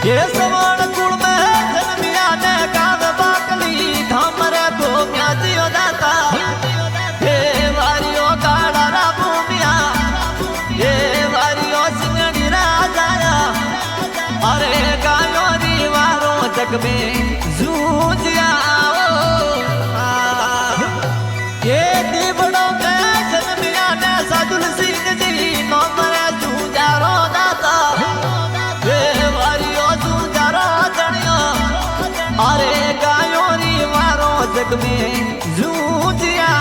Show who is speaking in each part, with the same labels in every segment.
Speaker 1: ये सवाल कुल में जन्मिया ने काव बाकली धाम रे भूमिया जियो दाता हे वारियो काड़ा रा भूमिया ये वारियो सिंगड़ी राजाया अरे गायो दीवारो जग में जूझिया ये दीवड़ो के जन्मिया ने साधुल सिंह जी नाम रे जूझारो दाता अरे गायो री वारो जग में जूझिया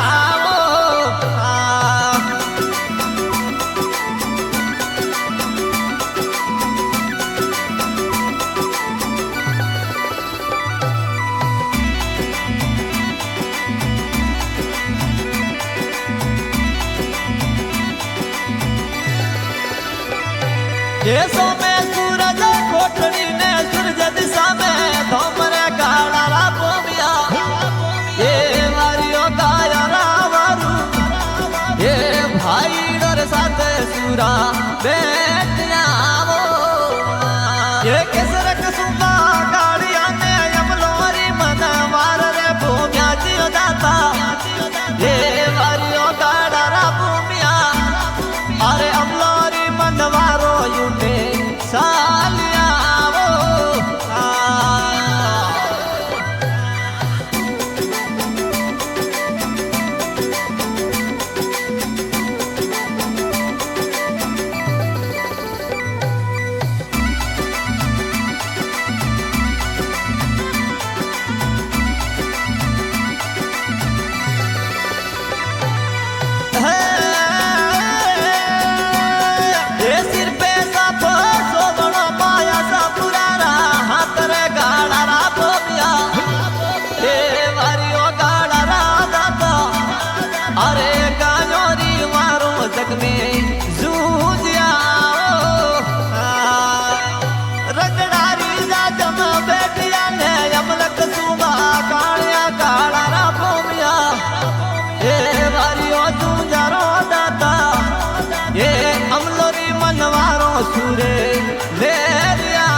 Speaker 1: केसो में सूरज कोठड़ी ने सूरज दिशा में धोमरे काला रा भूमिया ये मारियो गाया रावरू ये भाई डर साथ सूरा बेटिया वो ये केसर कसुंबा गाड़िया ने यमलोरी मन मार रे भूमिया जियो दाता ये मारियो गाड़ा रा भूमिया अरे अमलोरी मन मारो यूटे सालिया अरे गायो री मारो जग में जूझिया रगड़ारी जाजम बेटिया ने यमलक सुबा कालिया काला रा भूमिया ये वारियो जूझारो दाता ये अमलोरी मनवारो सूरे ले लिया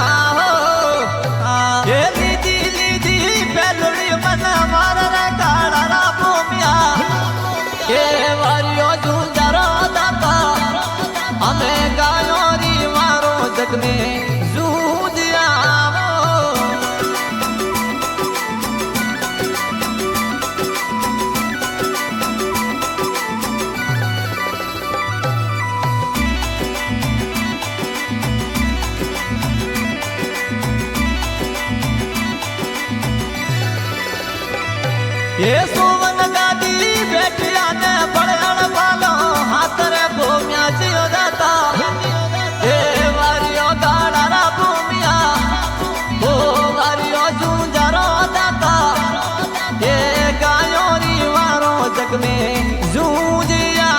Speaker 1: ये लीदी लीदी पेलड़ी मन मार रे काला रा भूमिया ये वारियो जूझारो दाता हमें गायो री मारो जग में जूझिया ये सोवन गादी बेटिया ने बड़ाण पालो हाथ रे भूमिया जियो दाता ये वारियो गाड़ा रा भूमिया ओ वारियो जूझारो दाता ये गायो री वारो जग में जूझिया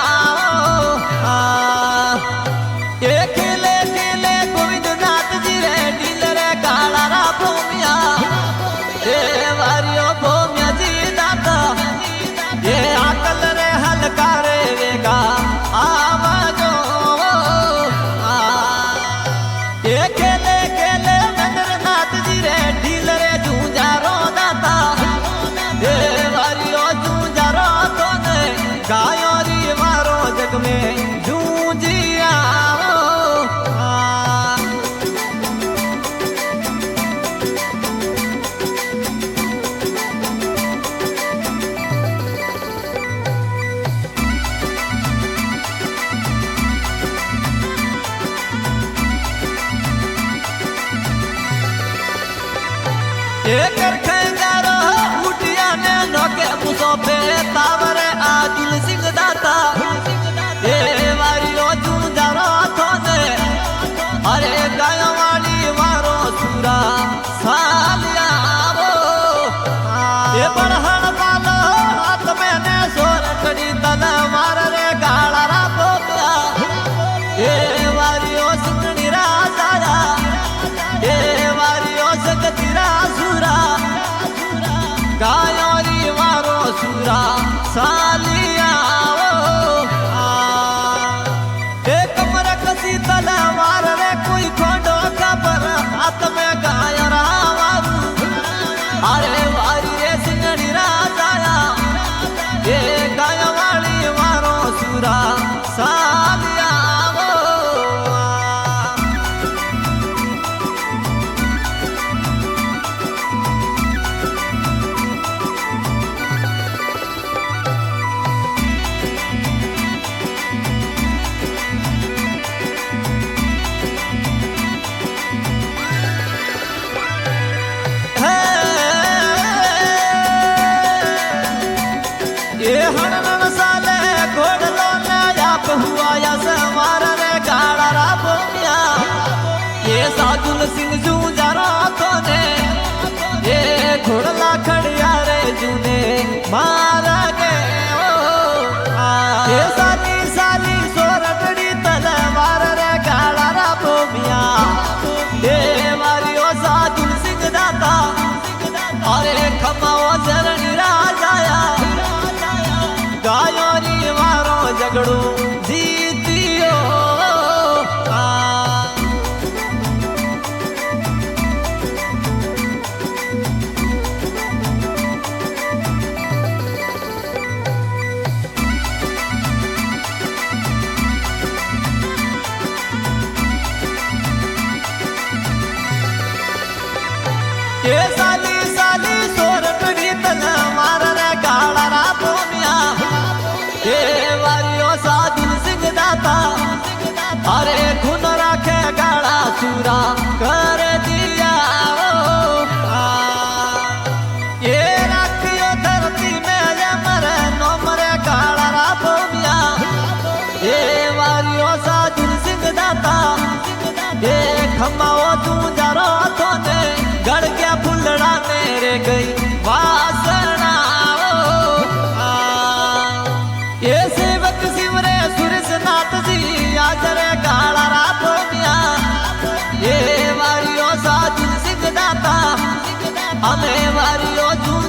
Speaker 1: ये खिले खिले गोविंद नाथ जी रे ढील रे गाड़ा रा भूमिया ये वारियो भूमिया जी ये आकल रे हलकारे वेगा आवाजो ये खेले खेले नंदरनाथ जी रे ढील रे जूझारो दाता ये वारियो जूझारो तो ने गायो री मारो जग में जूझिया एकर खंगारो उटिया ने नोके मुसो पे तावरे आदिल सिंह दाता ये એ સાલી સાલી સોરઠડી તલવાર રે ગાળા રા ભૂમિયા એ વારીઓ સાધુ સિંહ દાતા અરે ખમાઓ ચરણી રાજાયા ગાયો ની વારો ઝઘડો જીત્યો એ સાલી સાલી સોરઠડી તલવાર રે ગાળા રા ભૂમિયા એ વારીઓ સાધુ સિંહ દાતા અરે ખૂન રાખે ગાળા સુરા કર દિયા એ રાખ્યો ધરતી મેં મરે નો મરે ગાળા રા ભૂમિયા એ વારીઓ સાધુ સિંહ દાતા એ ખમાઓ તું જારો હતો ને ગળગ્યા ફૂલડા ને રે ગઈ વાસણા એ સેવક શિવરે સુરેશનાથજી આજરે ગાળા રા ભૂમિયા એ વારીઓ સાધુ સિંહ દાતા અમે વારીઓ તું